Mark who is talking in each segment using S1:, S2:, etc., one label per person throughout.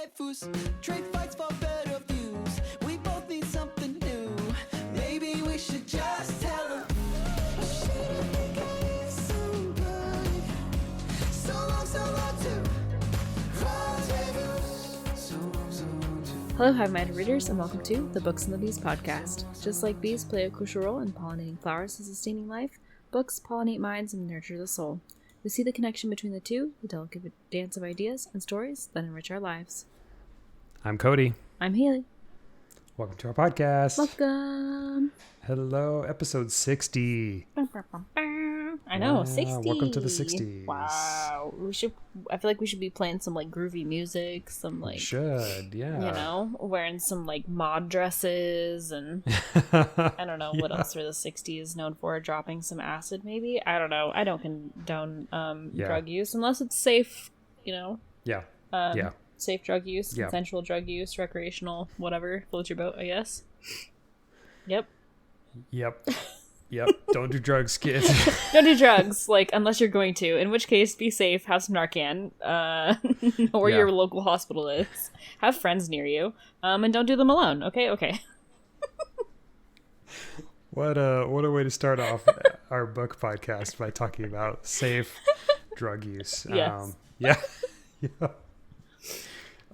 S1: waifus, trade fights for better views. We both need something new. Maybe we should just tell them.
S2: Hello, hive-minded readers, and welcome to the Books and the Bees podcast. Just like bees play a crucial role in pollinating flowers and sustaining life, books pollinate minds and nurture the soul. We see the connection between the two, the delicate dance of ideas and stories that enrich our lives.
S3: I'm Cody.
S2: I'm Hailey.
S3: Welcome to our podcast.
S2: Welcome.
S3: Hello, episode 60.
S2: I know,
S3: Wow,
S2: 60.
S3: welcome to the 60s.
S2: Wow. I feel like we should be playing some like groovy music, some like
S3: Should, yeah.
S2: you know, wearing some like mod dresses and I don't know what else are the 60s known for, dropping some acid maybe. I don't know. I don't condone drug use unless it's safe, you know.
S3: Yeah.
S2: Safe drug use,
S3: Yeah.
S2: consensual drug use, recreational, whatever floats your boat, I guess. Yep.
S3: Don't do drugs, kids.
S2: Don't do drugs, like, unless you're going to. In which case, be safe, have some Narcan, know where your local hospital is, have friends near you, and don't do them alone, okay?
S3: What a way to start off our book podcast by talking about safe drug use.
S2: Yes.
S3: Yeah.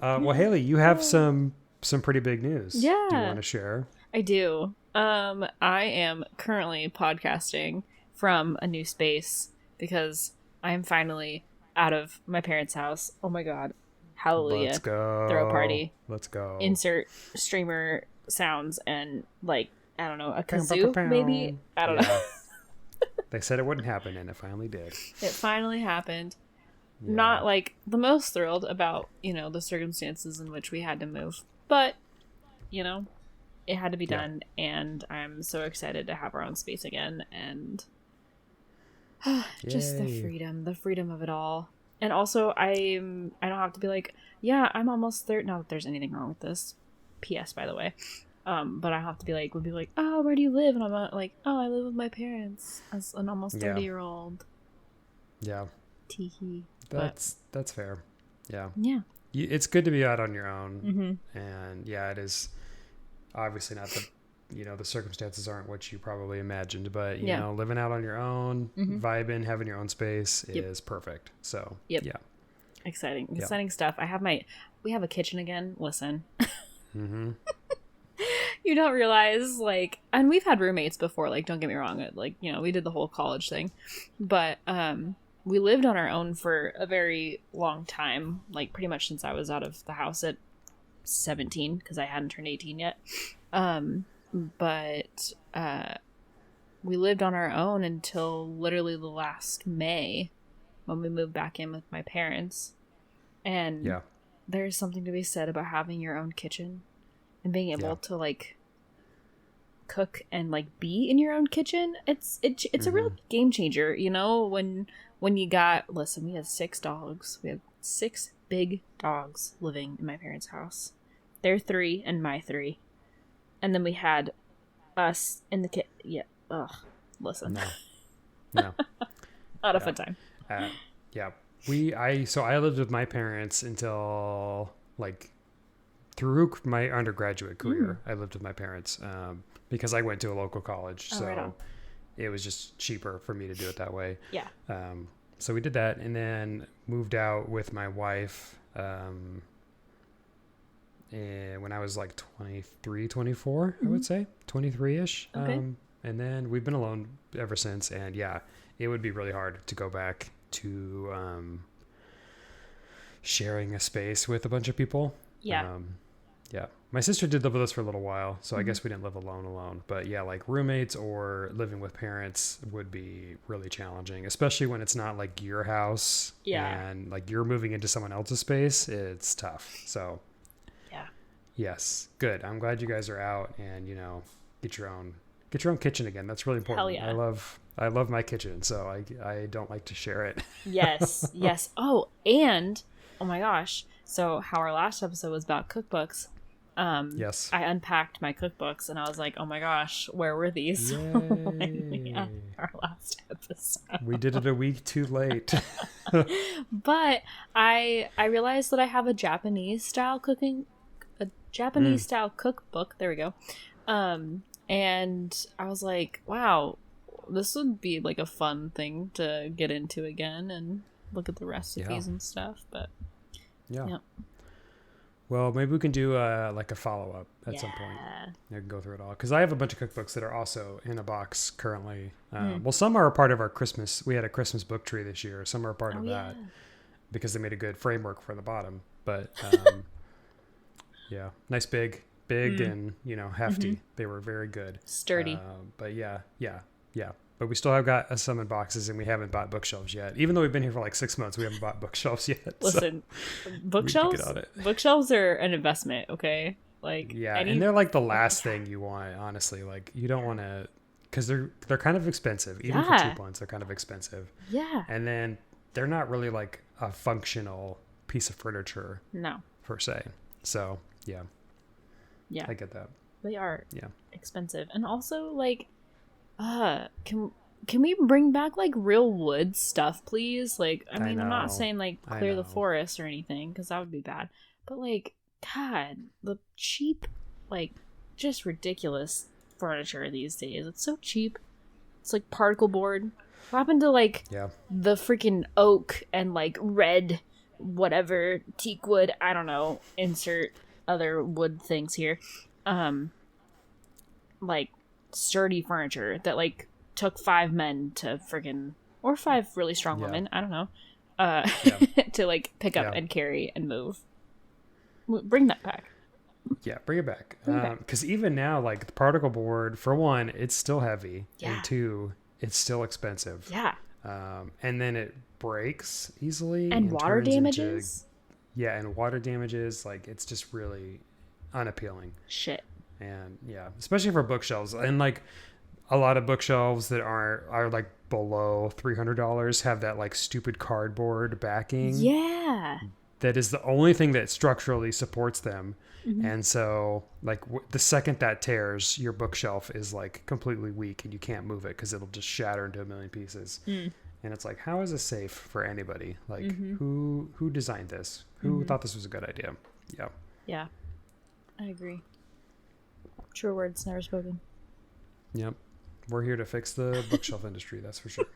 S3: Well, Hailey, you have some pretty big news.
S2: Yeah.
S3: Do you want to share?
S2: I do. I am currently podcasting from a new space because I am finally out of my parents' house. Oh my god. Hallelujah.
S3: Let's go.
S2: Throw a party.
S3: Let's go.
S2: Insert streamer sounds and, like, I don't know, a kazoo maybe? I don't know.
S3: They said it wouldn't happen, and it finally did.
S2: It finally happened.
S3: Yeah.
S2: Not, like, the most thrilled about, you know, the circumstances in which we had to move. But, you know, it had to be done, and I'm so excited to have our own space again, and just the freedom of it all. And also, I don't have to be like, yeah, I'm almost 30. Not that there's anything wrong with this. P.S. by the way. But I have to be like, oh, where do you live? And I'm not like, oh, I live with my parents as an almost 30-year-old.
S3: Yeah.
S2: Teehee.
S3: That's fair. Yeah.
S2: Yeah.
S3: It's good to be out on your own.
S2: Mm-hmm.
S3: And yeah, it is obviously not the circumstances aren't what you probably imagined, but you know, living out on your own, vibing, having your own space is perfect. So yeah.
S2: Exciting stuff. We have a kitchen again. Listen.
S3: Mm-hmm.
S2: You don't realize, like, and we've had roommates before, like, don't get me wrong, like, you know, we did the whole college thing, but we lived on our own for a very long time, like, pretty much since I was out of the house at 17, because I hadn't turned 18 yet. But we lived on our own until literally the last May, when we moved back in with my parents. And there's something to be said about having your own kitchen and being able to, like, cook and, like, be in your own kitchen. It's a real game changer, you know, when you got, listen, we had 6 dogs. We had 6 big dogs living in my parents' house. Their 3 and my 3. And then we had us in the kit. Yeah. Ugh. Listen.
S3: No.
S2: Not a fun time.
S3: Yeah. I lived with my parents until, like, through my undergraduate career. I lived with my parents because I went to a local college.
S2: Oh, right on.
S3: It was just cheaper for me to do it that way.
S2: Yeah.
S3: So we did that and then moved out with my wife and when I was like 23, 24, I would say 23-ish.
S2: Okay.
S3: And then we've been alone ever since. And yeah, it would be really hard to go back to sharing a space with a bunch of people.
S2: Yeah.
S3: Yeah. My sister did live with us for a little while, so I guess we didn't live alone. But yeah, like roommates or living with parents would be really challenging, especially when it's not like your house and like you're moving into someone else's space. It's tough. So
S2: yeah.
S3: Yes. Good. I'm glad you guys are out and, you know, get your own kitchen again. That's really important.
S2: Hell yeah.
S3: I love my kitchen, so I don't like to share it.
S2: Yes. Oh, and oh my gosh. So how our last episode was about cookbooks.
S3: Yes.
S2: I unpacked my cookbooks and I was like, oh my gosh, where were these? Yeah, our last episode.
S3: We did it a week too late.
S2: But I realized that I have a Japanese style cookbook. There we go. And I was like, wow, this would be like a fun thing to get into again and look at the recipes and stuff. But
S3: yeah. Well, maybe we can do like a follow-up at some point. I can go through it all. Because I have a bunch of cookbooks that are also in a box currently. Well, some are a part of our Christmas. We had a Christmas book tree this year. Some are a part of that because they made a good framework for the bottom. But yeah, nice big and, hefty. They were very good.
S2: Sturdy.
S3: But yeah. But we still have got some in boxes, and we haven't bought bookshelves yet. Even though we've been here for like 6 months, we haven't bought bookshelves yet.
S2: Listen, bookshelves are an investment, okay? Like
S3: and they're like the last thing you want, honestly. Like you don't want to, because they're kind of expensive. Even for cheap ones, they're kind of expensive.
S2: Yeah.
S3: And then they're not really like a functional piece of furniture.
S2: No.
S3: Per se. So yeah, I get that.
S2: They are expensive, and also like. Can we bring back like real wood stuff, please? Like, I mean, I'm not saying like clear the forest or anything, because that would be bad. But like, God, the cheap, like, just ridiculous furniture these days. It's so cheap. It's like particle board. What happened to like the freaking oak and like red, whatever, teak wood? I don't know. Insert other wood things here. Like. Sturdy furniture that like took 5 men to friggin' or 5 really strong women, I don't know, to like pick up and carry and move. Bring that back.
S3: Yeah, bring it back. Because even now, like the particle board, for one, it's still heavy, and 2, it's still expensive.
S2: Yeah.
S3: And then it breaks easily
S2: and water damages.
S3: And water damages. Like it's just really unappealing.
S2: Shit.
S3: And especially for bookshelves, and like a lot of bookshelves that are like below $300 have that like stupid cardboard backing. Yeah, that is the only thing that structurally supports them. And so like the second that tears, your bookshelf is like completely weak and you can't move it because it'll just shatter into a million pieces. And it's like, how is this safe for anybody? Like who designed this? Who thought this was a good idea?
S2: Yeah, I agree. True words never spoken.
S3: Yep. We're here to fix the bookshelf industry, that's for sure.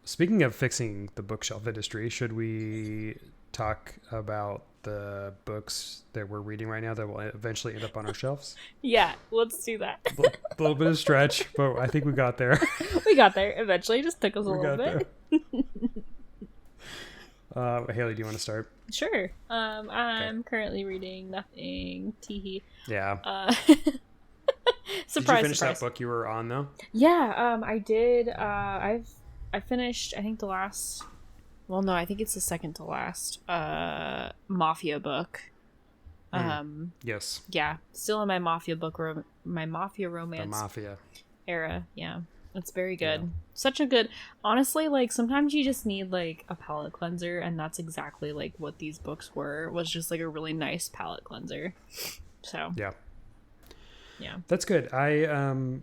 S3: Speaking of fixing the bookshelf industry, should we talk about the books that we're reading right now that will eventually end up on our shelves?
S2: Yeah, let's do that.
S3: A little bit of stretch, but I think we got there.
S2: We got there eventually. It just took us a little bit.
S3: Hailey, do you want to start?
S2: Sure. I'm currently reading Nothing. Teehee.
S3: Yeah.
S2: Surprise!
S3: Did you finish that book you were on though?
S2: Yeah. I did. I finished. I think the last. Well, no, I think it's the second to last. Mafia book.
S3: Yes.
S2: Yeah. Still in my Mafia book. My Mafia romance.
S3: The Mafia
S2: era. Yeah. It's very good. Yeah. Such a good, honestly, like sometimes you just need like a palate cleanser, and that's exactly like what these books was just like a really nice palate cleanser. So yeah,
S3: that's good. I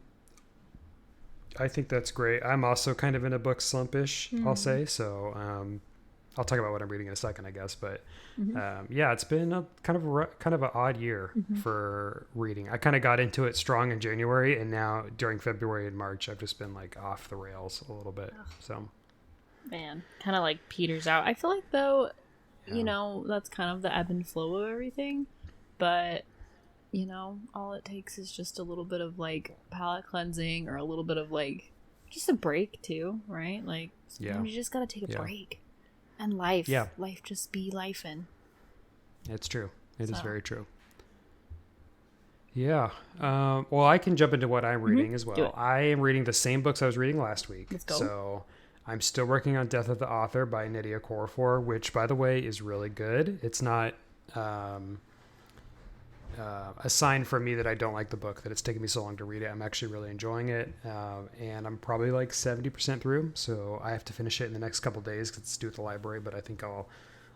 S3: think that's great. I'm also kind of in a book slumpish, I'll say. So I'll talk about what I'm reading in a second, I guess. But it's been a kind of an odd year for reading. I kind of got into it strong in January, and now during February and March, I've just been like off the rails a little bit. So,
S2: man, kind of like peters out. I feel like though, that's kind of the ebb and flow of everything. But all it takes is just a little bit of like palate cleansing, or a little bit of like just a break too, right? Like sometimes you just gotta take a break. And life just be lifing.
S3: It's true. It is very true. Yeah. Well, I can jump into what I'm reading as well. I am reading the same books I was reading last week.
S2: Let's go.
S3: So I'm still working on Death of the Author by Nnedi Okorafor, which, by the way, is really good. It's not a sign for me that I don't like the book, that it's taken me so long to read it. I'm actually really enjoying it, and I'm probably like 70% through, so I have to finish it in the next couple days because it's due at the library, but I think I'll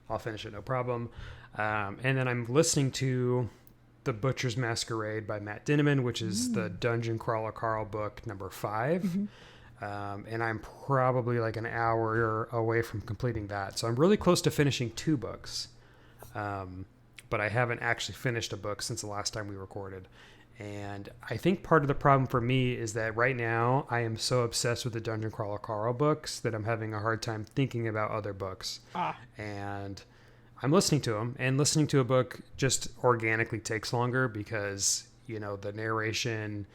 S3: I'll finish it, no problem. And then I'm listening to The Butcher's Masquerade by Matt Dinneman, which is the Dungeon Crawler Carl book number 5. And I'm probably like an hour away from completing that. So I'm really close to finishing 2 books. But I haven't actually finished a book since the last time we recorded. And I think part of the problem for me is that right now I am so obsessed with the Dungeon Crawler Carl books that I'm having a hard time thinking about other books. And I'm listening to them, and listening to a book just organically takes longer because, you know, the narration,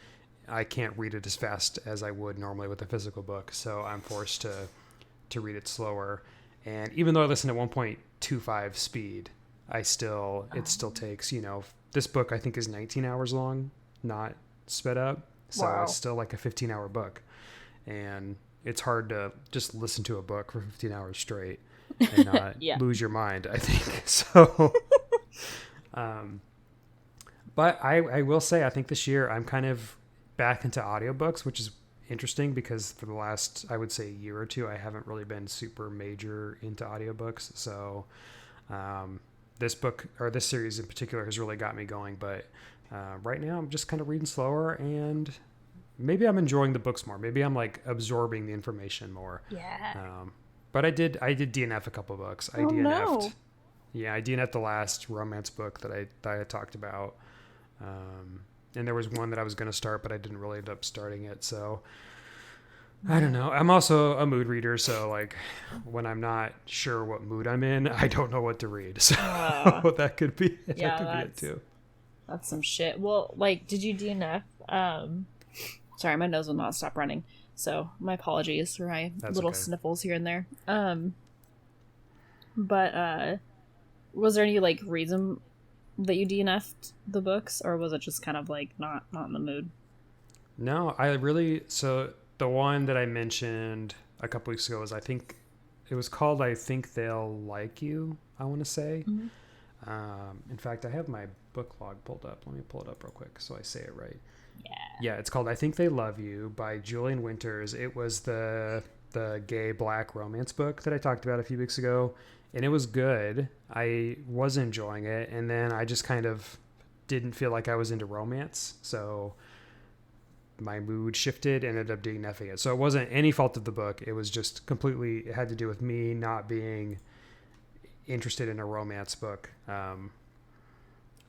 S3: I can't read it as fast as I would normally with a physical book. So I'm forced to read it slower. And even though I listen at 1.25 speed, it still takes, you know, this book I think is 19 hours long, not sped up. So It's still like a 15-hour book. And it's hard to just listen to a book for 15 hours straight and not lose your mind, I think. So, but I will say, I think this year I'm kind of back into audiobooks, which is interesting because for the last, I would say, year or two, I haven't really been super major into audiobooks. So, this book or this series in particular has really got me going, but right now I'm just kind of reading slower, and maybe I'm enjoying the books more. Maybe I'm like absorbing the information more. But I did DNF a couple of books. I DNF'd the last romance book that I had talked about. And there was one that I was going to start, but I didn't really end up starting it. So I don't know. I'm also a mood reader, so like when I'm not sure what mood I'm in, I don't know what to read. So that could be it too.
S2: That's some shit. Well, like, did you DNF? Sorry, my nose will not stop running. So my apologies for my little sniffles here and there. But was there any like reason that you DNF'd the books, or was it just kind of like not in the mood?
S3: No, so the one that I mentioned a couple weeks ago was, I think it was called I Think They'll Like You, I want to say. In fact, I have my book log pulled up. Let me pull it up real quick so I say it right. Yeah, it's called I Think They Love You by Julian Winters. It was the gay black romance book that I talked about a few weeks ago, and it was good. I was enjoying it, and then I just kind of didn't feel like I was into romance, so my mood shifted and ended up DNFing it. So it wasn't any fault of the book. It was just completely, it had to do with me not being interested in a romance book.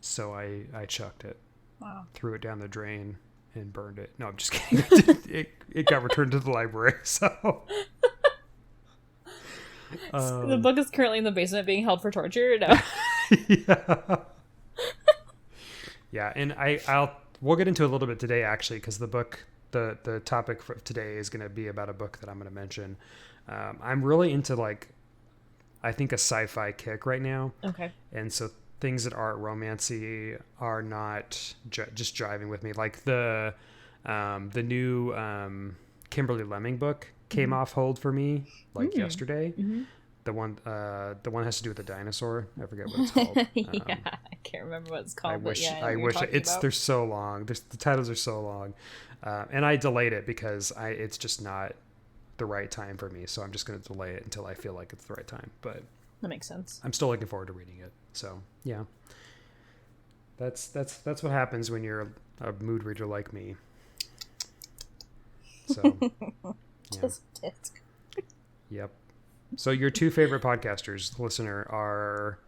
S3: So I chucked it.
S2: Wow.
S3: Threw it down the drain and burned it. No, I'm just kidding. It got returned to the library. So
S2: the book is currently in the basement being held for torture. No.
S3: Yeah, and we'll get into a little bit today, actually, because the book, the topic for today is going to be about a book that I'm going to mention. I'm really into, like, I think a sci-fi kick right now.
S2: Okay.
S3: And so things that aren't romancy are not just driving with me. Like the new Kimberly Lemming book came off hold for me yesterday. The one has to do with the dinosaur. I forget what it's called.
S2: I can't remember what it's called.
S3: I wish they're so long. The titles are so long, and I delayed it because it's just not the right time for me. So I'm just going to delay it until I feel like it's the right time. But
S2: that makes sense.
S3: I'm still looking forward to reading it. So yeah, that's what happens when you're a mood reader like me. So yeah. Yep. So your 2 favorite podcasters, listener, are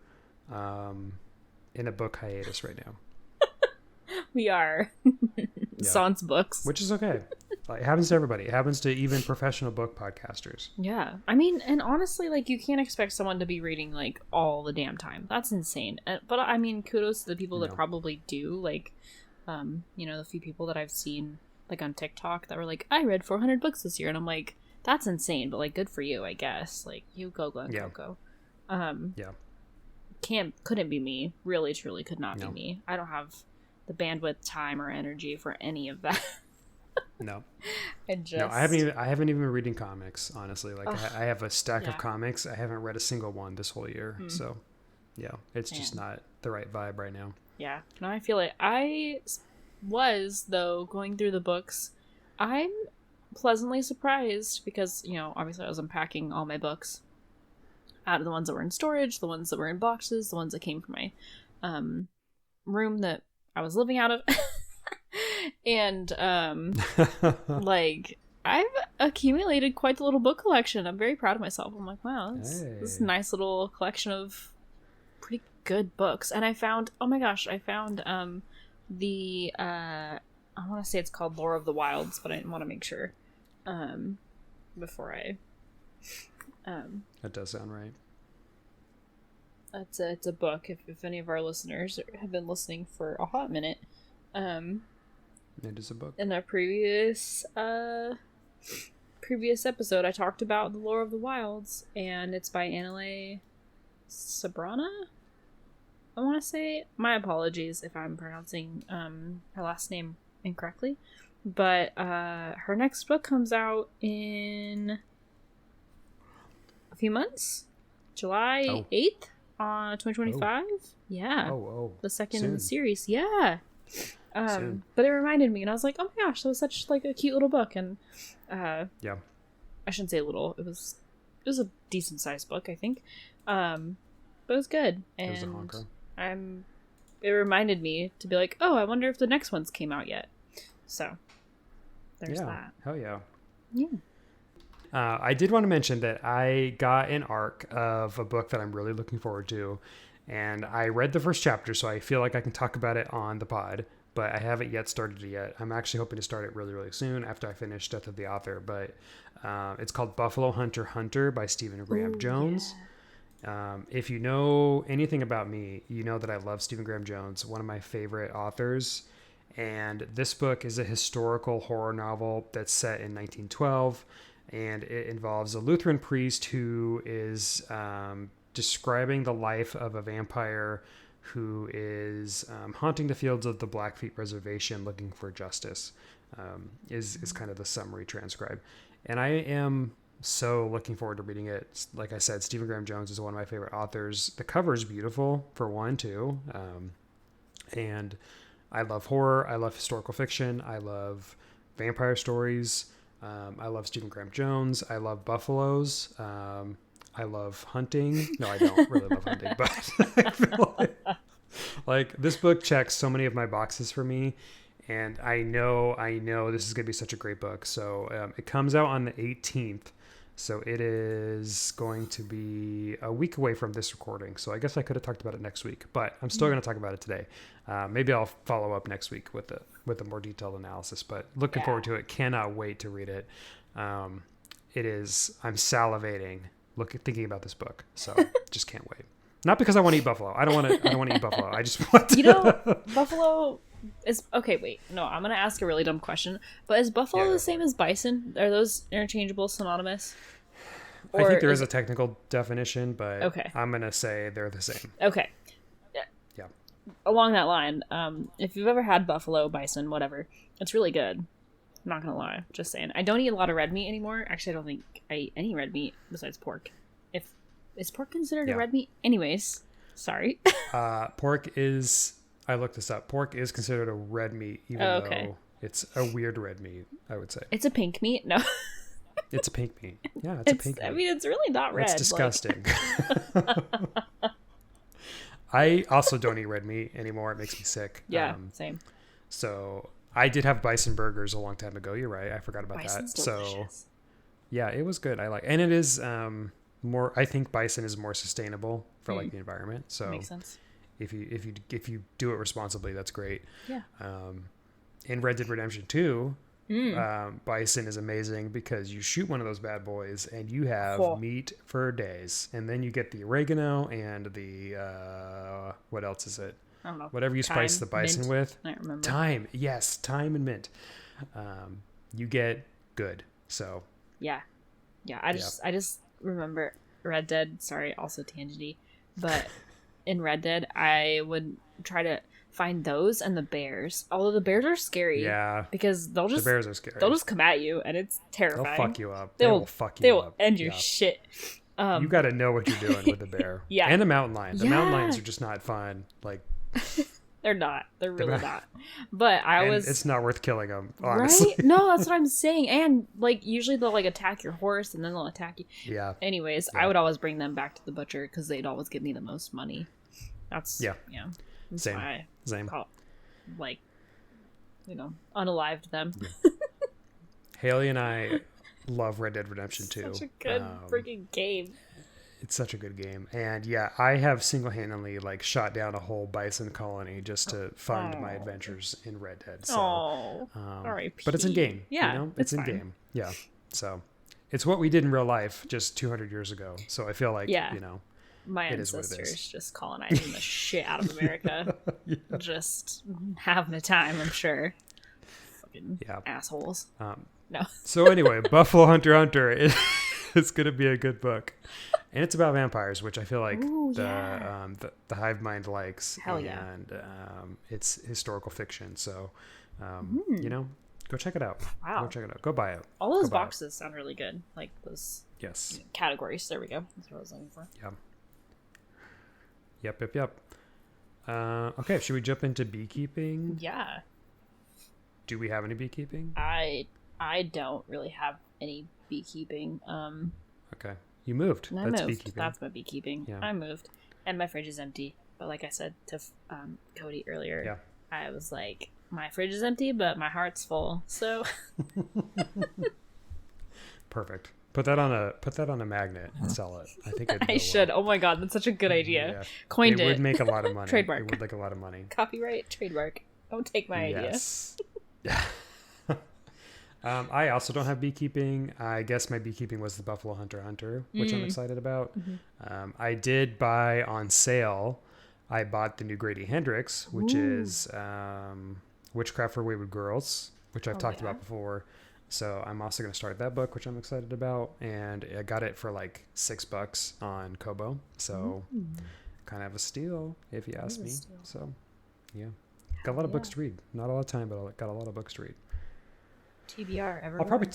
S3: in a book hiatus right now.
S2: We are. Sans books.
S3: Which is okay. It happens to everybody. It happens to even professional book podcasters.
S2: Yeah. I mean, and honestly, like, you can't expect someone to be reading, like, all the damn time. That's insane. But, I mean, kudos to the people that probably do. Like, the few people that I've seen, like, on TikTok that were like, I read 400 books this year. And I'm like, that's insane, but like, good for you, I guess. Like, you go. Couldn't be me. Really, truly could not be me. I don't have the bandwidth, time, or energy for any of that.
S3: No. I haven't even been reading comics, honestly. Like, I have a stack of comics. I haven't read a single one this whole year. So yeah, it's just not the right vibe right now.
S2: Yeah. No, I feel it. I was, though, going through the books. I'm pleasantly surprised because, obviously I was unpacking all my books. out of the ones that were in storage, the ones that were in boxes, the ones that came from my room that I was living out of. And like, I've accumulated quite the little book collection. I'm very proud of myself. I'm like, wow, this is a nice little collection of pretty good books. And I found, oh my gosh, I found the I want to say it's called Lore of the Wilds, but I want to make sure before I
S3: that does sound right.
S2: It's a book. If any of our listeners have been listening for a hot minute,
S3: it is a book.
S2: In a previous episode, I talked about the Lore of the Wilds, and it's by Analeigh Sbrana. I want to say, my apologies if I'm pronouncing her last name incorrectly, but her next book comes out in a few months, July 8th, 2025. Yeah. The second in the series. Yeah. But it reminded me, and I was like, oh my gosh, that was such like a cute little book. And I shouldn't say little, it was a decent sized book, I think. But it was good. And it was a honker. It reminded me to be like, oh, I wonder if the next ones came out yet. So there's that.
S3: Hell yeah.
S2: Yeah.
S3: I did want to mention that I got an arc of a book that I'm really looking forward to, and I read the first chapter, so I feel like I can talk about it on the pod, but I haven't yet started it yet. I'm actually hoping to start it really, really soon after I finish Death of the Author, but it's called Buffalo Hunter Hunter by Stephen Graham Jones. Yeah. If you know anything about me, you know that I love Stephen Graham Jones, one of my favorite authors. And this book is a historical horror novel that's set in 1912, and it involves a Lutheran priest who is describing the life of a vampire who is haunting the fields of the Blackfeet Reservation looking for justice, is kind of the summary transcribed. And I am so looking forward to reading it. Like I said, Stephen Graham Jones is one of my favorite authors. The cover is beautiful, for one, too. And I love horror. I love historical fiction. I love vampire stories. I love Stephen Graham Jones. I love buffaloes. I love hunting. No, I don't really love hunting, but I feel like this book checks so many of my boxes for me. And I know this is going to be such a great book. So it comes out on the 18th. So it is going to be a week away from this recording. So I guess I could have talked about it next week, but I'm still going to talk about it today. Maybe I'll follow up next week with a more detailed analysis, but looking forward to it. Cannot wait to read it. I'm salivating thinking about this book. So just can't wait. Not because I want to eat buffalo. I don't want to eat buffalo. I just want to.
S2: Buffalo is okay. Wait, no, I'm going to ask a really dumb question. But is buffalo the same as bison? Are those interchangeable, synonymous?
S3: I think there is a technical definition, but
S2: okay.
S3: I'm going to say they're the same.
S2: Okay.
S3: Yeah.
S2: Along that line, if you've ever had buffalo, bison, whatever, it's really good. I'm not going to lie. Just saying. I don't eat a lot of red meat anymore. Actually, I don't think I eat any red meat besides pork. Is pork considered a red meat? Anyways, sorry.
S3: Pork is... I looked this up. Pork is considered a red meat, even though it's a weird red meat, I would say.
S2: It's a pink meat? No.
S3: It's a pink meat. Yeah, it's a pink meat.
S2: I mean, it's really not red.
S3: It's disgusting. I also don't eat red meat anymore. It makes me sick.
S2: Yeah, same.
S3: So I did have bison burgers a long time ago. You're right. I forgot about
S2: Bison's
S3: that.
S2: Delicious.
S3: So yeah, it was good. And it is more. I think bison is more sustainable for like the environment. So
S2: makes sense.
S3: If you do it responsibly, that's great.
S2: Yeah.
S3: In Red Dead Redemption 2, bison is amazing because you shoot one of those bad boys and you have meat for days, and then you get the oregano and the what else is it?
S2: I don't know.
S3: Whatever you spice the bison with.
S2: I don't remember.
S3: Thyme, yes, thyme and mint. You get good. So
S2: yeah. I just remember Red Dead. Sorry, also tangenty, but. In Red Dead, I would try to find those and the bears. Although the bears are scary.
S3: Yeah.
S2: Because the
S3: bears are scary.
S2: They'll just come at you and it's terrifying.
S3: They'll fuck you up. They will fuck you up.
S2: They will end your shit.
S3: You got to know what you're doing with the bear.
S2: Yeah.
S3: And the mountain lion. The mountain lions are just not fun. Like,
S2: They're not. They're really not. But
S3: it's not worth killing them, honestly.
S2: Right? No, that's what I'm saying. And like usually they'll like attack your horse and then they'll attack you.
S3: Yeah.
S2: Anyways, I would always bring them back to the butcher because they'd always give me the most money. That's That's
S3: Same.
S2: why
S3: Same.
S2: Like, unalived them.
S3: Yeah. Hailey and I love Red Dead Redemption 2.
S2: Such a good freaking game.
S3: It's such a good game. And yeah, I have single-handedly like shot down a whole bison colony just to fund my adventures in Red Dead. So,
S2: R.I.P.
S3: But it's in game.
S2: Yeah,
S3: it's in game. Yeah. So it's what we did in real life just 200 years ago. So I feel like,
S2: my ancestors just colonizing the shit out of America. Just having a time, I'm sure. Fucking assholes. No.
S3: So anyway, Buffalo Hunter Hunter is going to be a good book. And it's about vampires, which I feel like the hive mind likes.
S2: Hell yeah.
S3: And it's historical fiction. So, go check it out.
S2: Wow.
S3: Go check it out. Go buy it.
S2: All those boxes sound really good. Like those categories. There we go. That's what I was looking for.
S3: Yeah. Yep. Okay, should we jump into beekeeping?
S2: Yeah.
S3: Do we have any beekeeping?
S2: I don't really have any beekeeping.
S3: Okay. You moved.
S2: That's beekeeping. That's my beekeeping. Yeah. I moved. And my fridge is empty. But like I said to Cody earlier, I was like, my fridge is empty, but my heart's full. So
S3: perfect. Put that on a magnet and sell it. I think
S2: I should. Well. Oh my god, that's such a good idea. Yeah. Coined it.
S3: It would make a lot of money.
S2: Trademark.
S3: It would make a lot of money.
S2: Copyright, trademark. Don't take my idea.
S3: Yeah. I also don't have beekeeping. I guess my beekeeping was the Buffalo Hunter Hunter, which I'm excited about. Mm-hmm. I did buy on sale. I bought the new Grady Hendrix, which is Witchcraft for Wayward Girls, which I've talked about before. So I'm also going to start that book, which I'm excited about. And I got it for like $6 on Kobo. So kind of a steal, if you ask me. So, yeah. Got a lot of books to read. Not a lot of time, but I got a lot of books to read.
S2: TBR ever.
S3: I'll probably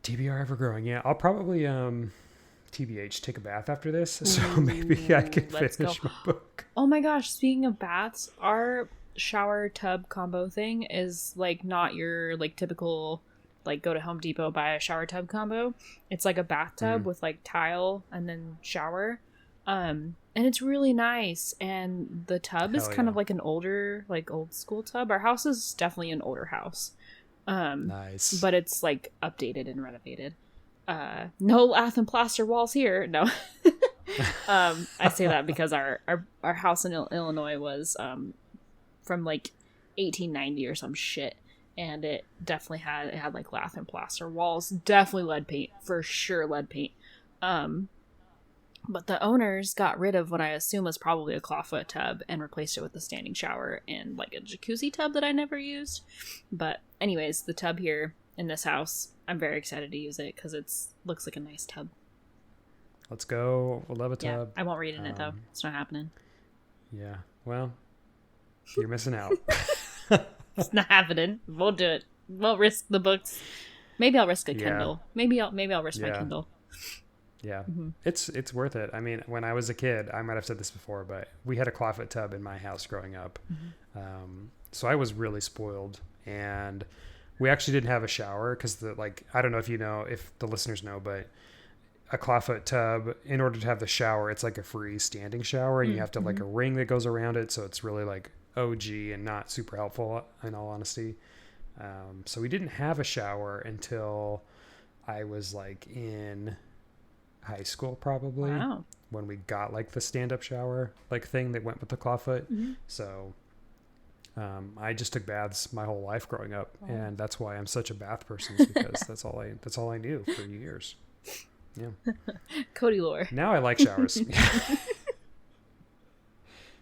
S3: TBR ever growing. Yeah, I'll probably TBH take a bath after this, so maybe I can finish my book.
S2: Oh my gosh! Speaking of baths, our shower tub combo thing is like not your like typical like go to Home Depot buy a shower tub combo. It's like a bathtub with like tile and then shower, and it's really nice. And the tub is kind of like an older like old school tub. Our house is definitely an older house.
S3: Nice.
S2: But it's like updated and renovated. No lath and plaster walls here. No. I say that because our house in Illinois was from like 1890 or some shit, and it definitely had like lath and plaster walls, definitely lead paint, for sure lead paint. But the owners got rid of what I assume was probably a clawfoot tub and replaced it with a standing shower and like a jacuzzi tub that I never used. But anyways, the tub here in this house, I'm very excited to use it because looks like a nice tub.
S3: Let's go. We'll love a tub.
S2: I won't read in it though. It's not happening.
S3: Yeah. Well, you're missing out.
S2: It's not happening. Won't do it. Won't risk the books. Maybe I'll risk a Kindle. Maybe I'll risk my Kindle.
S3: Yeah, it's worth it. I mean, when I was a kid, I might have said this before, but we had a clawfoot tub in my house growing up. So I was really spoiled, and we actually didn't have a shower because I don't know if you know, if the listeners know, but a clawfoot tub, in order to have the shower, it's like a free standing shower, and you have to have like a ring that goes around it. So it's really like OG and not super helpful in all honesty. So we didn't have a shower until I was like in high school probably.
S2: Wow.
S3: When we got like the stand-up shower like thing that went with the clawfoot. So I just took baths my whole life growing up, and that's why I'm such a bath person, because that's all I knew for years. Yeah.
S2: Cody lore.
S3: Now I like showers.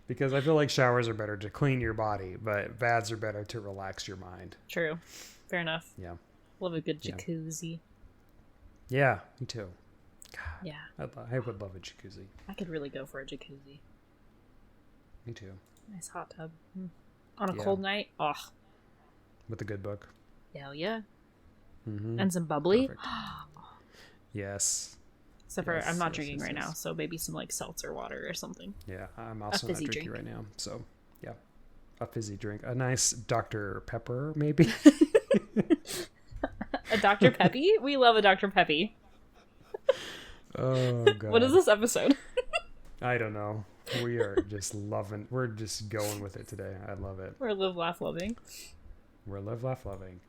S3: Because I feel like showers are better to clean your body, but baths are better to relax your mind.
S2: True. Fair enough.
S3: Yeah.
S2: Love a good jacuzzi.
S3: Yeah, me too. God,
S2: yeah.
S3: I would love a jacuzzi.
S2: I could really go for a jacuzzi.
S3: Me too.
S2: Nice hot tub. On a cold night. Oh.
S3: With a good book.
S2: Hell yeah. And some bubbly.
S3: Yes.
S2: Except for I'm not drinking right now, so maybe some like seltzer water or something.
S3: Yeah, I'm also not drinking right now. So, yeah. a fizzy drink. A nice Dr. Pepper, maybe.
S2: A Dr. Peppy? We love a Dr. Peppy.
S3: Oh, God.
S2: What is this episode?
S3: I don't know. We are just loving. We're just going with it today. I love it.
S2: We're live, laugh, loving.
S3: We're live, laugh, loving.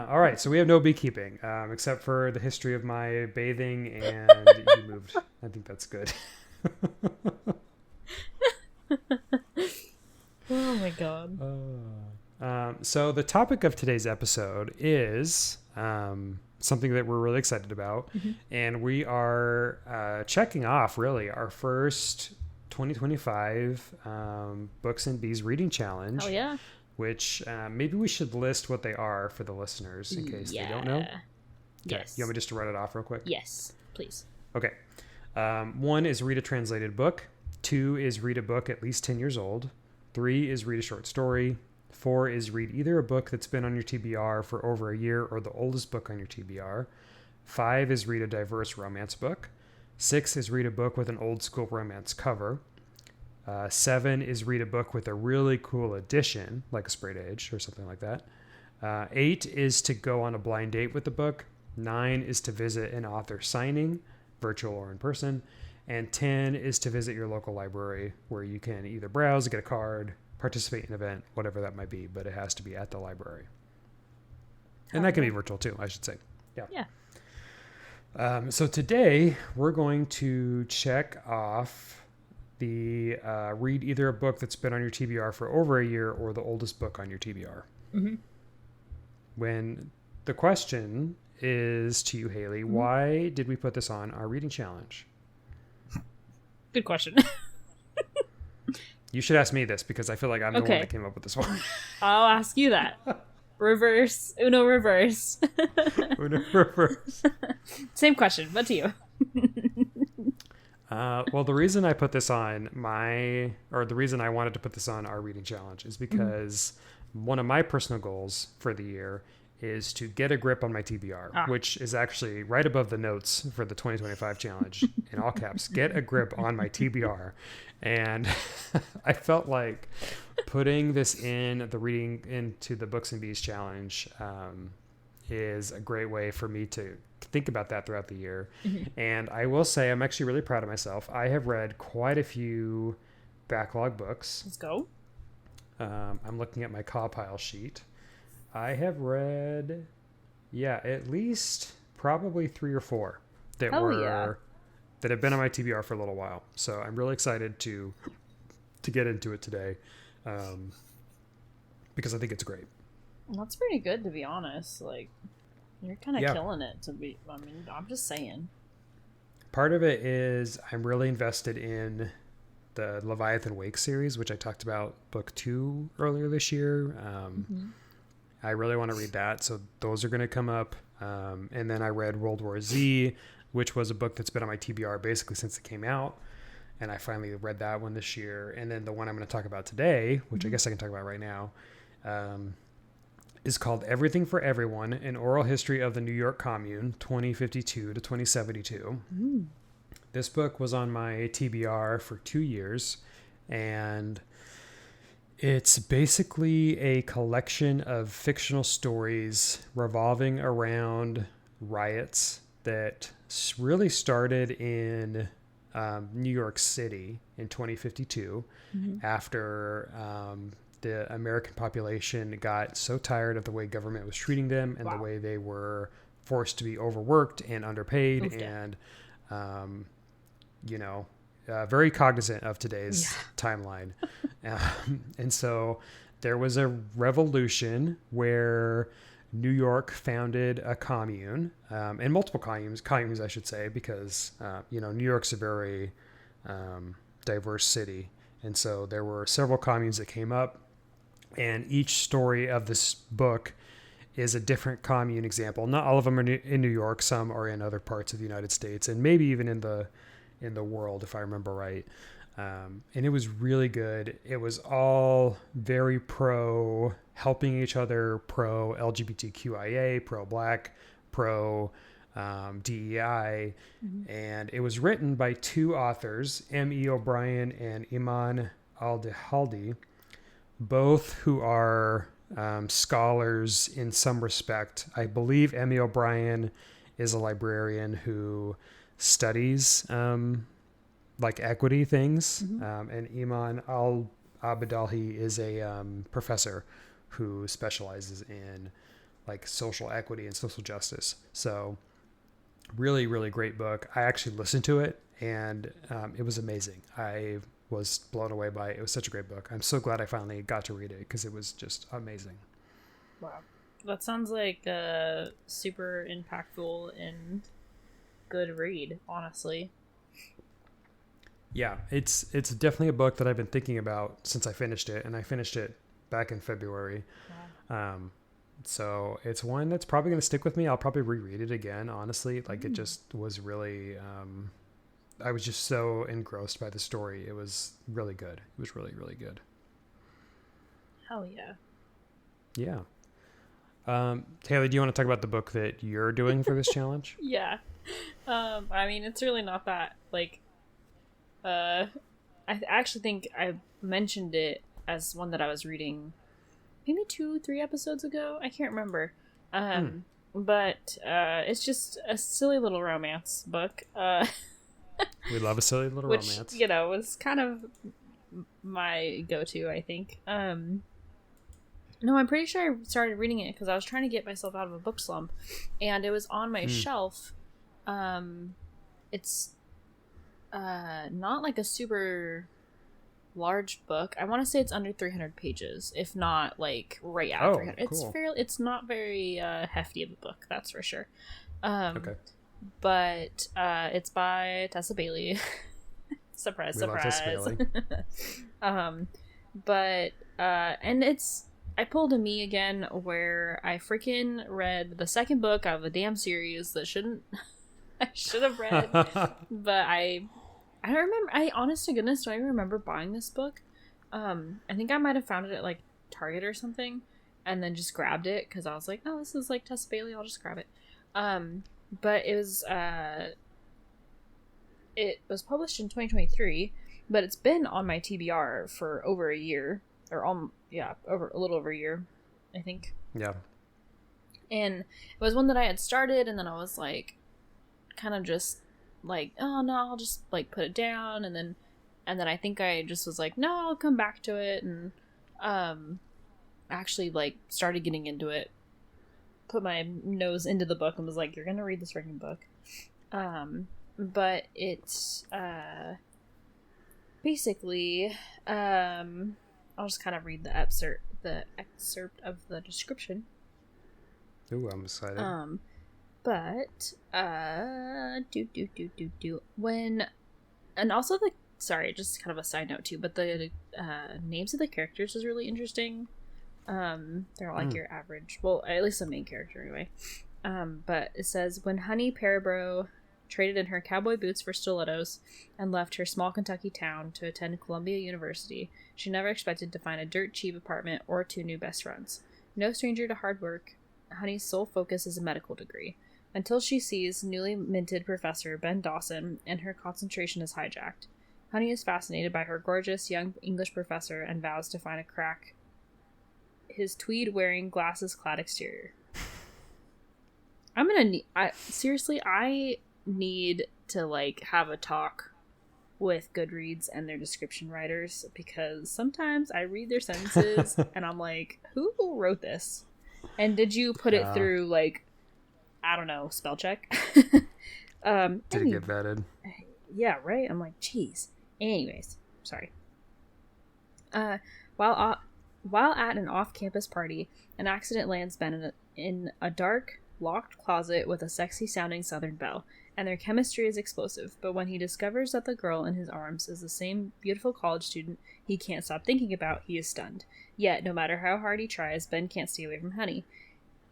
S3: All right, so we have no beekeeping, except for the history of my bathing, and you moved. I think that's good.
S2: Oh my god.
S3: So the topic of today's episode is something that we're really excited about, and we are checking off really our first 2025 Books and Bees Reading Challenge.
S2: Oh yeah.
S3: Which maybe we should list what they are for the listeners in case they don't know. Okay.
S2: Yes.
S3: You want me just to run it off real quick?
S2: Yes, please.
S3: Okay. 1 is read a translated book. 2 is read a book at least 10 years old. 3 is read a short story. 4 is read either a book that's been on your TBR for over a year or the oldest book on your TBR. 5 is read a diverse romance book. 6 is read a book with an old school romance cover. 7 is read a book with a really cool edition, like a sprayed edge or something like that. 8 is to go on a blind date with the book. 9 is to visit an author signing, virtual or in person. And 10 is to visit your local library where you can either browse, get a card, participate in an event, whatever that might be, but it has to be at the library. And that can be virtual too, I should say. Yeah. So today we're going to check off the read either a book that's been on your TBR for over a year or the oldest book on your TBR. When the question is to you, Hailey, why did we put this on our reading challenge?
S2: Good question.
S3: You should ask me this because I feel like I'm the one that came up with this one.
S2: I'll ask you that. Reverse. Uno reverse.
S3: Uno reverse.
S2: Same question, but to you.
S3: Well, the reason I put this on the reason I wanted to put this on our reading challenge is because one of my personal goals for the year is to get a grip on my TBR, which is actually right above the notes for the 2025 challenge in all caps. Get a grip on my TBR. And I felt like putting this in the reading into the Books and Bees challenge is a great way for me to think about that throughout the year. And I will say I'm actually really proud of myself. I have read quite a few backlog books.
S2: Let's go.
S3: I'm looking at my call pile sheet. I have read, at least probably 3 or 4 that that have been on my TBR for a little while. So I'm really excited to get into it today because I think it's great.
S2: Well, that's pretty good, to be honest. Like, you're kind of killing it. I'm just saying.
S3: Part of it is I'm really invested in the Leviathan Wake series, which I talked about book 2 earlier this year. I really want to read that. So those are going to come up. And then I read World War Z, which was a book that's been on my TBR basically since it came out. And I finally read that one this year. And then the one I'm going to talk about today, which I guess I can talk about right now, is called Everything for Everyone, An Oral History of the New York Commune, 2052 to 2072. This book was on my TBR for 2 years, and it's basically a collection of fictional stories revolving around riots that really started in New York City in 2052 after the American population got so tired of the way government was treating them and the way they were forced to be overworked and underpaid and, very cognizant of today's timeline. And so there was a revolution where New York founded a commune, and multiple communes, I should say, because, New York's a very diverse city. And so there were several communes that came up, and each story of this book is a different commune example. Not all of them are in New York. Some are in other parts of the United States, and maybe even in the world, if I remember right. And it was really good. It was all very pro helping each other, pro LGBTQIA, pro Black, pro DEI. And it was written by 2 authors, M.E. O'Brien and Eman Abdelhadi. both who are scholars in some respect. I believe Emmy O'Brien is a librarian who studies like equity things, and Eman Abdelhadi is a professor who specializes in like social equity and social justice. So really, really great book. I actually listened to it, and it was amazing. I was blown away by it. It was such a great book. I'm so glad I finally got to read it because it was just amazing.
S2: Wow. That sounds like super impactful and good read, honestly.
S3: Yeah, it's definitely a book that I've been thinking about since I finished it, and I finished it back in February. Wow. So it's one that's probably going to stick with me. I'll probably reread it again, honestly. Like it just was really, I was just so engrossed by the story. It was really good. It was really, really good.
S2: Hell yeah.
S3: Yeah. Hailey, do you want to talk about the book that you're doing for this challenge?
S2: Yeah. I mean, it's really not that, like, I actually think I mentioned it as one that I was reading maybe 2-3 episodes ago. I can't remember. But it's just a silly little romance book.
S3: We love a silly little romance.
S2: Which, was kind of my go-to, I think. No, I'm pretty sure I started reading it because I was trying to get myself out of a book slump, and it was on my shelf. It's not like a super large book. I want to say it's under 300 pages, if not like right at 300. Cool. It's not very hefty of a book, that's for sure. Okay. But it's by Tessa Bailey. Surprise,
S3: we
S2: surprise.
S3: Love Tessa
S2: Bailey. And it's, I pulled a me again where I freaking read the second book out of the damn series that I should have read, but I don't remember. I honest to goodness don't even remember buying this book. I think I might have found it at like Target or something, and then just grabbed it because I was like, oh, this is like Tessa Bailey, I'll just grab it. But it was published in 2023, but it's been on my TBR for over a year, or over a little over a year, I think. Yeah. And it was one that I had started, and then I was like, kind of just like, oh no, I'll just like put it down, and then I think I just was like, no, I'll come back to it, and actually like started getting into it, put my nose into the book and was like, you're gonna read this freaking book. But it's basically I'll just kind of read the excerpt of the description.
S3: Ooh, I'm excited.
S2: But when, and also sorry, just kind of a side note too, but the names of the characters is really interesting. They're not like your average, well, at least the main character anyway. But it says, when Honey Parabro traded in her cowboy boots for stilettos and left her small Kentucky town to attend Columbia University, she never expected to find a dirt cheap apartment or 2 new best friends. No stranger to hard work, Honey's sole focus is a medical degree, until she sees newly minted Professor Ben Dawson and her concentration is hijacked. Honey is fascinated by her gorgeous young English professor and vows to find a crack his tweed-wearing, glasses-clad exterior. I need to like have a talk with Goodreads and their description writers, because sometimes I read their sentences and I'm like, who wrote this? And did you put it through like, I don't know, spell check?
S3: Did it get vetted?
S2: Yeah, right? I'm like, geez. Anyways, sorry. While at an off-campus party, an accident lands Ben in a dark, locked closet with a sexy-sounding Southern belle, and their chemistry is explosive. But when he discovers that the girl in his arms is the same beautiful college student he can't stop thinking about, he is stunned. Yet, no matter how hard he tries, Ben can't stay away from Honey.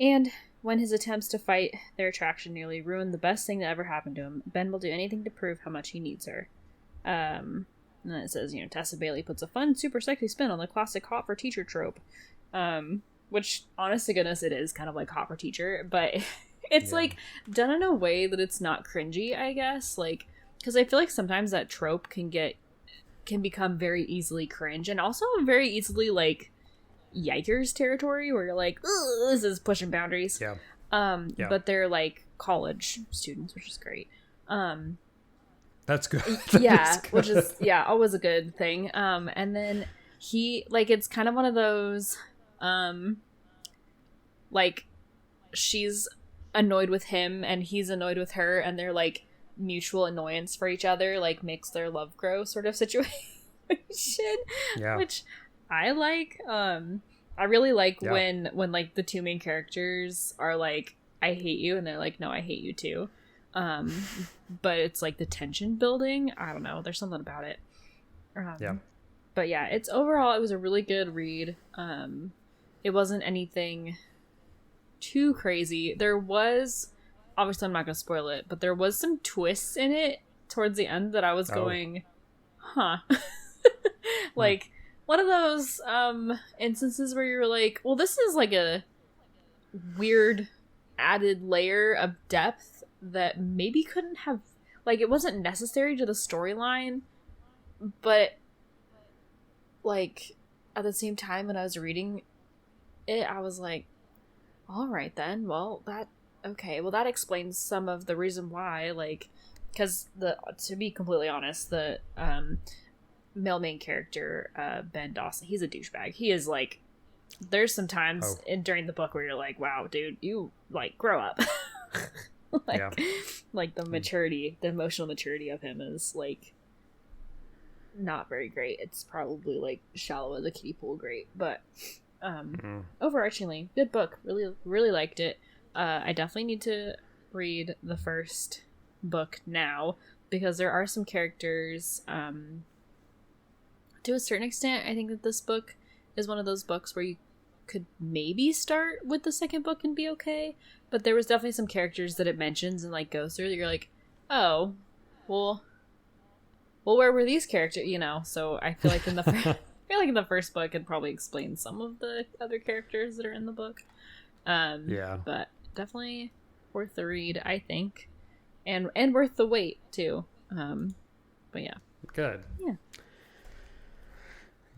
S2: And when his attempts to fight their attraction nearly ruin the best thing that ever happened to him, Ben will do anything to prove how much he needs her. And then it says, Tessa Bailey puts a fun, super sexy spin on the classic hot for teacher trope. Which, honest to goodness, it is kind of like hot for teacher, but it's like done in a way that it's not cringy, I guess. Like, because I feel like sometimes that trope can become very easily cringe, and also very easily like yikers territory where you're like, ooh, this is pushing boundaries.
S3: Yeah.
S2: But they're like college students, which is great.
S3: That's good.
S2: Which is always a good thing. And then he like it's kind of one of those like she's annoyed with him and he's annoyed with her, and they're like mutual annoyance for each other like makes their love grow sort of situation. Which I like. I really like when like the two main characters are like, I hate you, and they're like, no, I hate you too. But it's like the tension building. I don't know, there's something about it. But yeah, it was a really good read. It wasn't anything too crazy. There was, obviously I'm not gonna spoil it, but there was some twists in it towards the end that I was going, huh. Like one of those instances where you're like, well, this is like a weird added layer of depth that maybe couldn't have, like, it wasn't necessary to the storyline, but like at the same time when I was reading it, I was like, all right then, well that explains some of the reason why, like, because to be completely honest, the male main character, Ben Dawson, he's a douchebag. He is like, there's some times during the book where you're like, wow, dude, you like grow up. Like the maturity, the emotional maturity of him is like not very great. It's probably like shallow as a kiddie pool great, but overarchingly good book. Really liked it. I definitely need to read the first book now because there are some characters to a certain extent. I think that this book is one of those books where you could maybe start with the second book and be okay, but there was definitely some characters that it mentions and like goes through that you're like, oh, well where were these characters, you know? So I feel like in the first book it probably explains some of the other characters that are in the book. But definitely worth the read, I think, and worth the wait too. But yeah,
S3: good.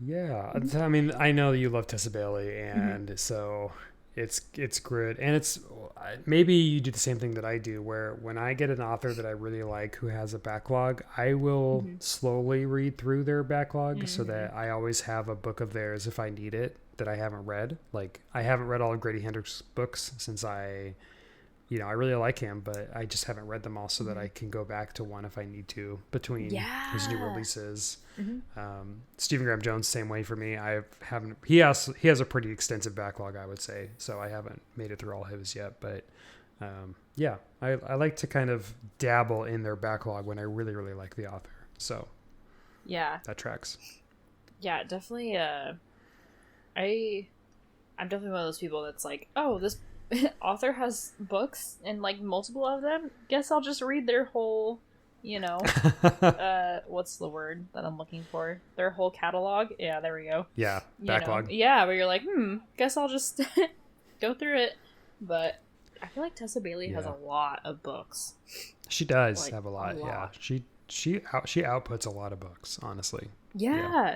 S3: Yeah, I mean, I know you love Tessa Bailey, and so it's good. And it's, maybe you do the same thing that I do, where when I get an author that I really like who has a backlog, I will slowly read through their backlog so that I always have a book of theirs if I need it that I haven't read. Like, I haven't read all of Grady Hendrix' books since I really like him, but I just haven't read them all so that I can go back to one if I need to between his new releases. Stephen Graham Jones, same way for me. He has a pretty extensive backlog, I would say, so I haven't made it through all his yet, but I like to kind of dabble in their backlog when I really, really like the author. So that tracks.
S2: Yeah, definitely. I'm definitely one of those people that's like, oh, this author has books and like multiple of them, guess I'll just read their whole, what's the word that I'm looking for, their whole catalog. Yeah, there we go. Backlog. Where you're like, guess I'll just go through it. But I feel like Tessa Bailey has a lot of books.
S3: She does have a lot. Yeah, she outputs a lot of books, honestly.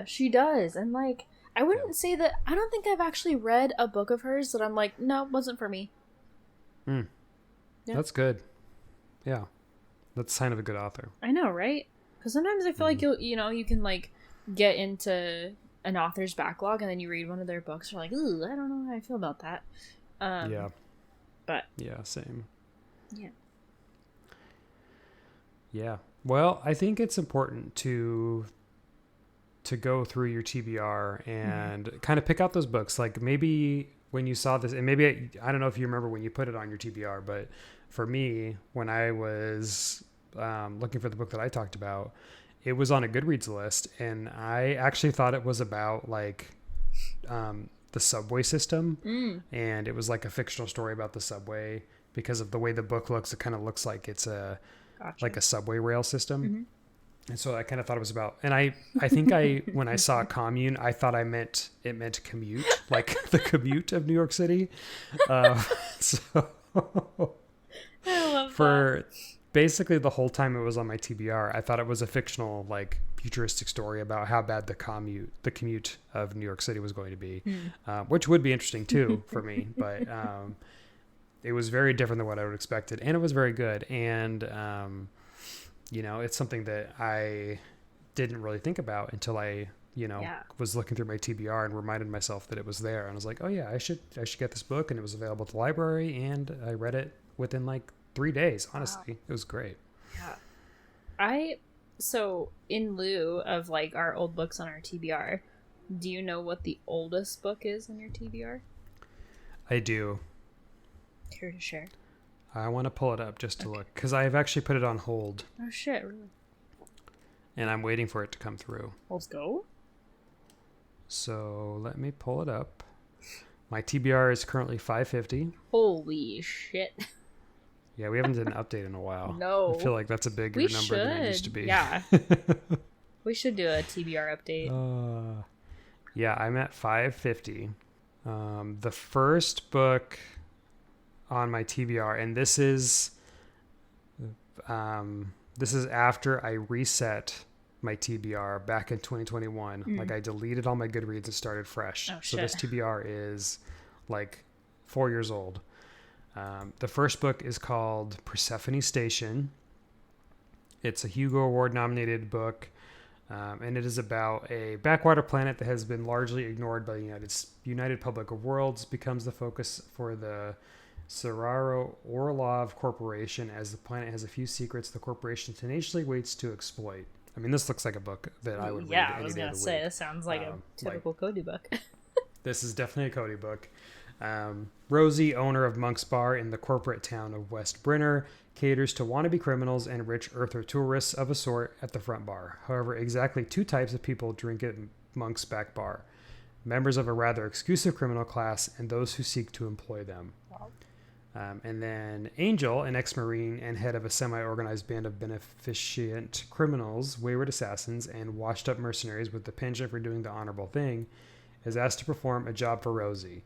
S2: She does. And like, I wouldn't say that, I don't think I've actually read a book of hers that I'm like, no, it wasn't for me.
S3: That's good. Yeah. That's a sign of a good author.
S2: I know, right? Because sometimes I feel like you can like get into an author's backlog and then you read one of their books and you're like, ooh, I don't know how I feel about that. But
S3: yeah, same.
S2: Yeah.
S3: Well, I think it's important to go through your TBR and kind of pick out those books. Like, maybe when you saw this, and maybe I don't know if you remember when you put it on your TBR, but for me, when I was looking for the book that I talked about, it was on a Goodreads list, and I actually thought it was about like the subway system, and it was like a fictional story about the subway because of the way the book looks. It kind of looks like it's like a subway rail system. And so I kind of thought it was about, and I think when I saw Commune, I thought it meant commute, like the commute of New York City. So
S2: I love that.
S3: basically the whole time it was on my TBR, I thought it was a fictional, like, futuristic story about how bad the commute of New York City was going to be, which would be interesting too for me. But it was very different than what I would have expected, and it was very good. And it's something that I didn't really think about until I was looking through my TBR and reminded myself that it was there. And I was like, oh yeah, I should get this book. And it was available at the library, and I read it within like 3 days. Honestly, It was great.
S2: Yeah. So in lieu of like our old books on our TBR, do you know what the oldest book is on your TBR?
S3: I do.
S2: Care to share?
S3: I want to pull it up just to look, because I've actually put it on hold.
S2: Oh shit, really?
S3: And I'm waiting for it to come through.
S2: Let's go.
S3: So let me pull it up. My TBR is currently 550.
S2: Holy shit.
S3: Yeah, we haven't done an update in a while.
S2: No.
S3: I feel like that's a bigger number than it used to be.
S2: Yeah. We should do a TBR update.
S3: Yeah, I'm at 550. The first book on my TBR, and this is after I reset my TBR back in 2021. Like, I deleted all my Goodreads and started fresh.
S2: Oh,
S3: so
S2: shit.
S3: this TBR is like 4 years old. The first book is called Persephone Station. It's a Hugo Award nominated book, and it is about a backwater planet that has been largely ignored by the United Public of Worlds, becomes the focus for the Sbrana Orlov Corporation, as the planet has a few secrets the corporation tenaciously waits to exploit. I mean, this looks like a book that I would read any day of the week.
S2: Yeah, I was going to say, this sounds like a typical Cody book.
S3: This is definitely a Cody book. Rosie, owner of Monk's Bar in the corporate town of West Brenner, caters to wannabe criminals and rich earther tourists of a sort at the front bar. However, exactly 2 types of people drink at Monk's back bar: members of a rather exclusive criminal class and those who seek to employ them.
S2: Wow.
S3: And then Angel, an ex-Marine and head of a semi-organized band of beneficent criminals, wayward assassins, and washed-up mercenaries with the penchant for doing the honorable thing, is asked to perform a job for Rosie.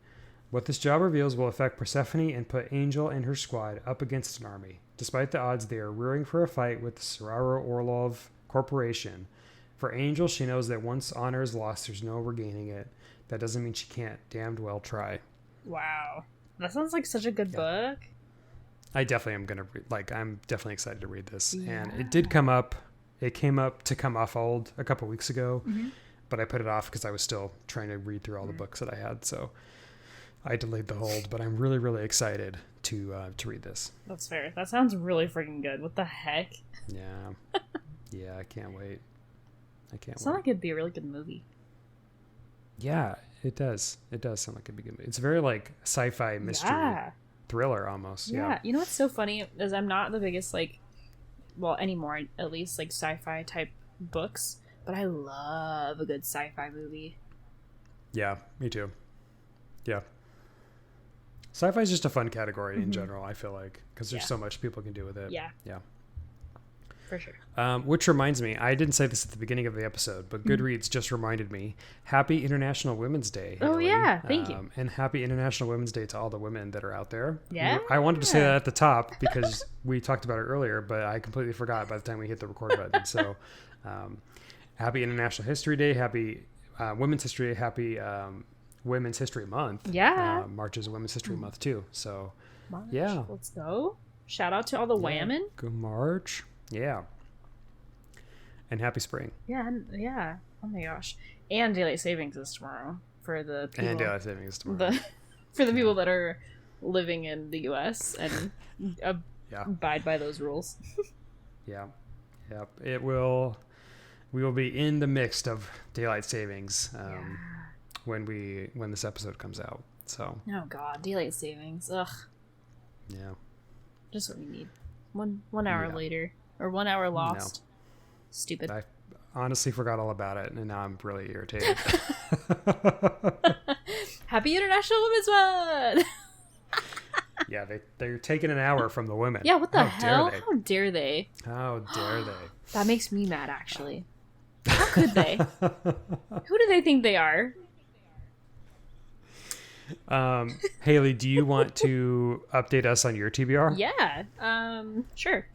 S3: What this job reveals will affect Persephone and put Angel and her squad up against an army. Despite the odds, they are rearing for a fight with the Sbrana Orlov Corporation. For Angel, she knows that once honor is lost, there's no regaining it. That doesn't mean she can't damned well try.
S2: Wow. That sounds like such a good book.
S3: I definitely am going to I'm definitely excited to read this. Yeah. And it did come up. It came up to come off hold a couple weeks ago, but I put it off because I was still trying to read through all the books that I had. So I delayed the hold, but I'm really, really excited to read this.
S2: That's fair. That sounds really freaking good. What the heck?
S3: Yeah. Yeah, I can't wait.
S2: It sounds like it'd be a really good movie.
S3: Yeah, it does. It does sound like it'd be good. It's very like sci-fi mystery thriller almost. Yeah.
S2: You know what's so funny is I'm not the biggest anymore at least, like sci-fi type books, but I love a good sci-fi movie.
S3: Yeah, me too. Yeah. Sci-fi is just a fun category in general, I feel like, because there's so much people can do with it.
S2: Yeah.
S3: Yeah.
S2: For sure.
S3: Which reminds me, I didn't say this at the beginning of the episode, but Goodreads just reminded me, Happy International Women's Day, Hailey.
S2: Oh, yeah. Thank you.
S3: And Happy International Women's Day to all the women that are out there.
S2: Yeah.
S3: I wanted to say that at the top because we talked about it earlier, but I completely forgot by the time we hit the record button. So, Happy International History Day, Happy Women's History Day, Happy Women's History Month.
S2: Yeah.
S3: March is Women's History Month, too. So,
S2: March.
S3: Yeah.
S2: Let's go. Shout out to all the women.
S3: Go March. Yeah. And happy spring.
S2: Yeah. Yeah. Oh my gosh. And daylight savings is tomorrow for the people.
S3: And daylight savings is tomorrow.
S2: For the people that are living in the U.S. and abide by those rules.
S3: Yeah. We will be in the midst of daylight savings when this episode comes out. So.
S2: Oh God, daylight savings. Ugh.
S3: Yeah.
S2: Just what we need. One hour later. Or 1 hour lost. No. Stupid.
S3: I honestly forgot all about it, and now I'm really irritated.
S2: Happy International Women's Month!
S3: Yeah, they're taking an hour from the women.
S2: Yeah, what the hell? How dare they?
S3: How dare they?
S2: That makes me mad, actually. How could they? Who do they think they are?
S3: Hailey, do you want to update us on your TBR?
S2: Yeah, sure.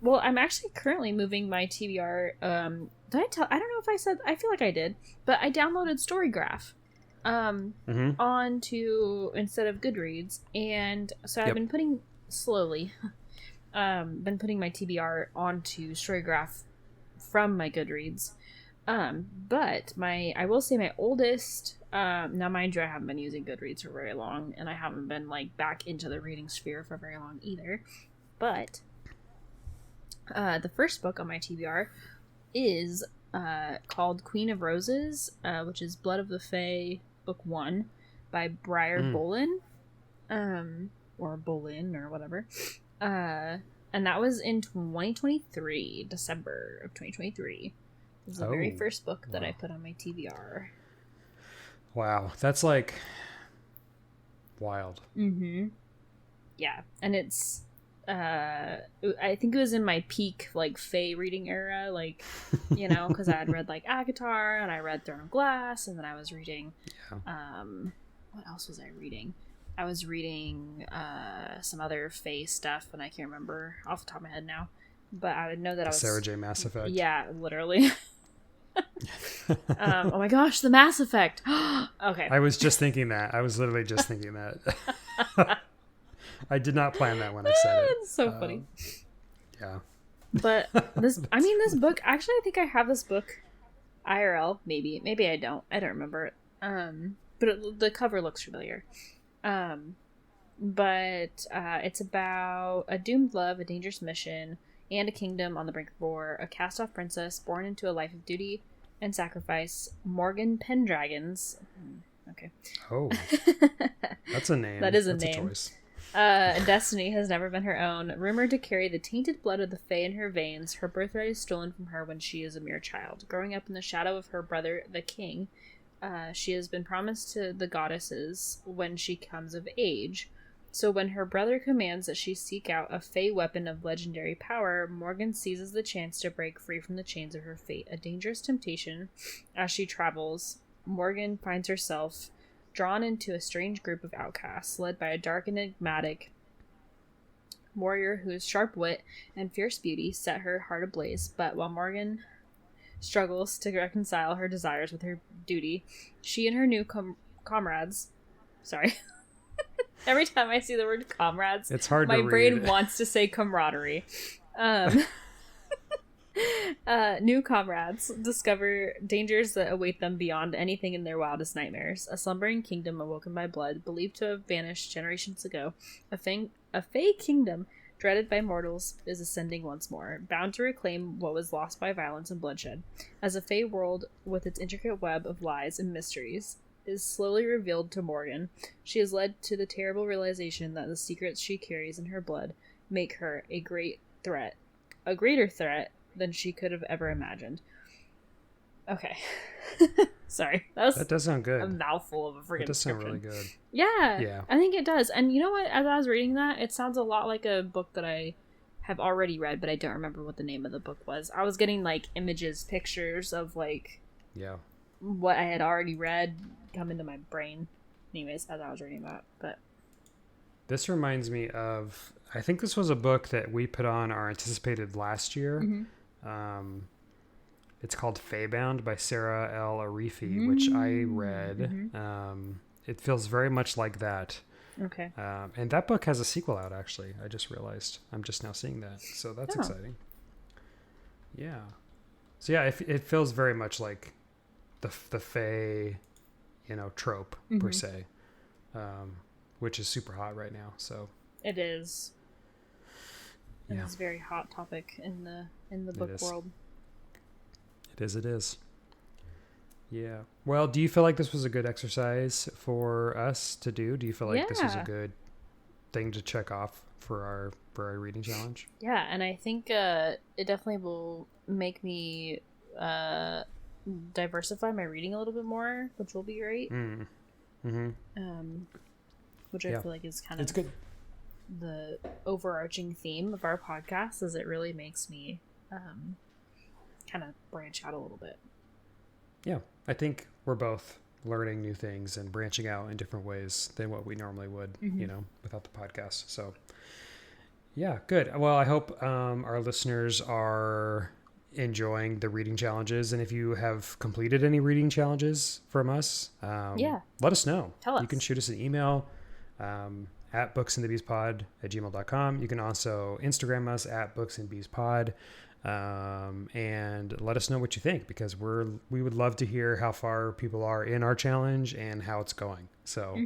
S2: Well, I'm actually currently moving my TBR. Did I tell? I don't know if I said. I feel like I did, but I downloaded Storygraph, onto instead of Goodreads, and so I've been putting slowly, been putting my TBR onto Storygraph from my Goodreads. But I will say my oldest. Now, mind you, I haven't been using Goodreads for very long, and I haven't been like back into the reading sphere for very long either. But the first book on my TBR is called Queen of Roses, which is Blood of the Fae, Book 1, by Briar Boleyn, or Boleyn, or whatever. And that was in 2023, December of 2023. It was the very first book that I put on my TBR.
S3: Wow, that's like wild.
S2: Mm-hmm. Yeah, and it's I think it was in my peak like Fae reading era, like, you know, because I had read like Agatar and I read Throne of Glass, and then I was reading what else was I reading? I was reading some other Fae stuff, and I can't remember off the top of my head now, but I would know that I was
S3: Sarah J. Mass Effect.
S2: Yeah, literally. Oh my gosh, the Mass Effect. Okay.
S3: I was just thinking that. I was literally just thinking that. I did not plan that when I said it.
S2: It's so funny.
S3: Yeah.
S2: But this book, actually, I think I have this book IRL, maybe I don't remember it. But the cover looks familiar. But it's about a doomed love, a dangerous mission, and a kingdom on the brink of war, a cast-off princess born into a life of duty and sacrifice, Morgan Pendragons. Okay.
S3: Oh. That's a name.
S2: That is a
S3: That's
S2: name.
S3: A choice.
S2: Destiny has never been her own. Rumored to carry the tainted blood of the Fae in her veins, her birthright is stolen from her when she is a mere child. Growing up in the shadow of her brother, the king, she has been promised to the goddesses when she comes of age. So when her brother commands that she seek out a Fae weapon of legendary power, Morgan seizes the chance to break free from the chains of her fate. A dangerous temptation as she travels, Morgan finds herself drawn into a strange group of outcasts, led by a dark, enigmatic warrior whose sharp wit and fierce beauty set her heart ablaze. But while Morgan struggles to reconcile her desires with her duty, she and her new comrades... Sorry. Every time I see the word comrades,
S3: it's hard
S2: my
S3: to read.
S2: brain wants to say camaraderie. New comrades discover dangers that await them beyond anything in their wildest nightmares. A slumbering kingdom awoken by blood, believed to have vanished generations ago. A Fae kingdom, dreaded by mortals, is ascending once more, bound to reclaim what was lost by violence and bloodshed. As a Fae world, with its intricate web of lies and mysteries, is slowly revealed to Morgan, she is led to the terrible realization that the secrets she carries in her blood make her a greater threat than she could have ever imagined. Okay. Sorry. That
S3: does sound good.
S2: A mouthful of a freaking description. That does sound
S3: really good.
S2: Yeah. I think it does. And you know what? As I was reading that, it sounds a lot like a book that I have already read, but I don't remember what the name of the book was. I was getting like images, pictures of like what I had already read come into my brain. Anyways, as I was reading that. But
S3: this reminds me of, I think this was a book that we put on our anticipated last year. Mm-hmm. It's called Faebound by Sarah L. Arifi, which I read. Mm-hmm. It feels very much like that.
S2: Okay.
S3: And that book has a sequel out, actually. I just realized. I'm just now seeing that. So that's exciting. Yeah. So yeah, it feels very much like the Fae, trope, per se. Which is super hot right now. So
S2: it is. It's a very hot topic in the book world.
S3: It is. Yeah. Well, do you feel like this was a good exercise for us to do? Do you feel like this was a good thing to check off for our reading challenge?
S2: Yeah, and I think it definitely will make me diversify my reading a little bit more, which will be great. Mm-hmm. Which I feel like is kind of
S3: good.
S2: The overarching theme of our podcast, is it really makes me kind of branch out a little bit.
S3: Yeah, I think we're both learning new things and branching out in different ways than what we normally would, without the podcast. So Yeah, good. Well, I hope our listeners are enjoying the reading challenges. And if you have completed any reading challenges from us, let us know.
S2: Tell us.
S3: You can shoot us an email at booksandthebeespod@gmail.com. You can also Instagram us at booksandbeespod. And let us know what you think, because we would love to hear how far people are in our challenge and how it's going. So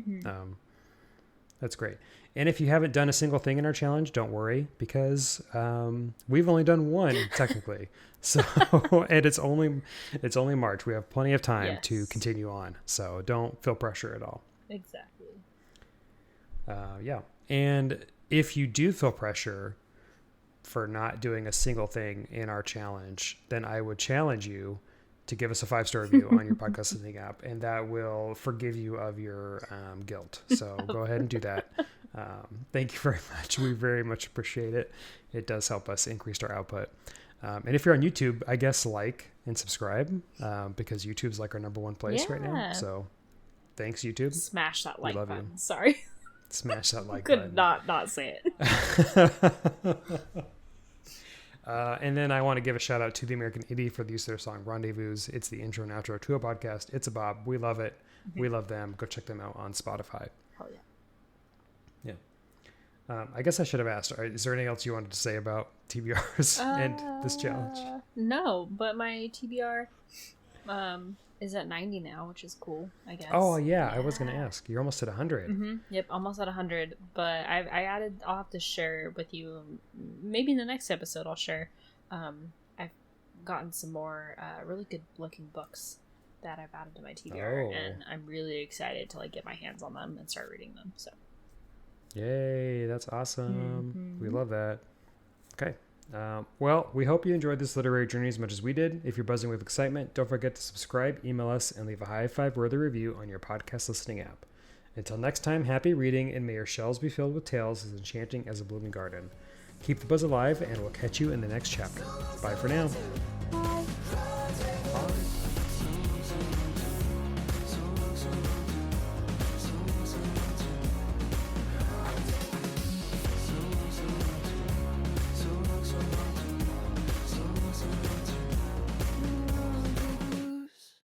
S3: that's great. And if you haven't done a single thing in our challenge, don't worry, because we've only done one technically. So and it's only March. We have plenty of time to continue on. So don't feel pressure at all.
S2: Exactly.
S3: Yeah. And if you do feel pressure for not doing a single thing in our challenge, then I would challenge you to give us a 5-star review on your podcast listening app, and that will forgive you of your guilt. So go ahead and do that. Thank you very much. We very much appreciate it. It does help us increase our output. And if you're on YouTube, I guess like and subscribe, because YouTube's like our number one place right now. So thanks, YouTube.
S2: Smash that like button.
S3: You.
S2: Sorry.
S3: Smash that like
S2: Could
S3: button.
S2: not say it.
S3: And then I want to give a shout out to the American Nnedi for the use of their song Rendezvous. It's the intro and outro to a podcast. It's a bop. We love it. We love them. Go check them out on Spotify.
S2: Hell yeah.
S3: Yeah. I guess I should have asked, is there anything else you wanted to say about TBRs and this challenge?
S2: No, but my TBR is at 90 now, which is cool, I guess.
S3: Oh, yeah. I was going to ask. You're almost at 100.
S2: Mm-hmm. Yep, almost at 100. But I'll have to share with you, maybe in the next episode I'll share. I've gotten some more really good looking books that I've added to my TBR, and I'm really excited to get my hands on them and start reading them. So,
S3: yay, that's awesome. We love that. Okay. Well, we hope you enjoyed this literary journey as much as we did. If you're buzzing with excitement, don't forget to subscribe, email us, and leave a high five-worthy review on your podcast listening app. Until next time, happy reading, and may your shelves be filled with tales as enchanting as a blooming garden. Keep the buzz alive, and we'll catch you in the next chapter. Bye for now.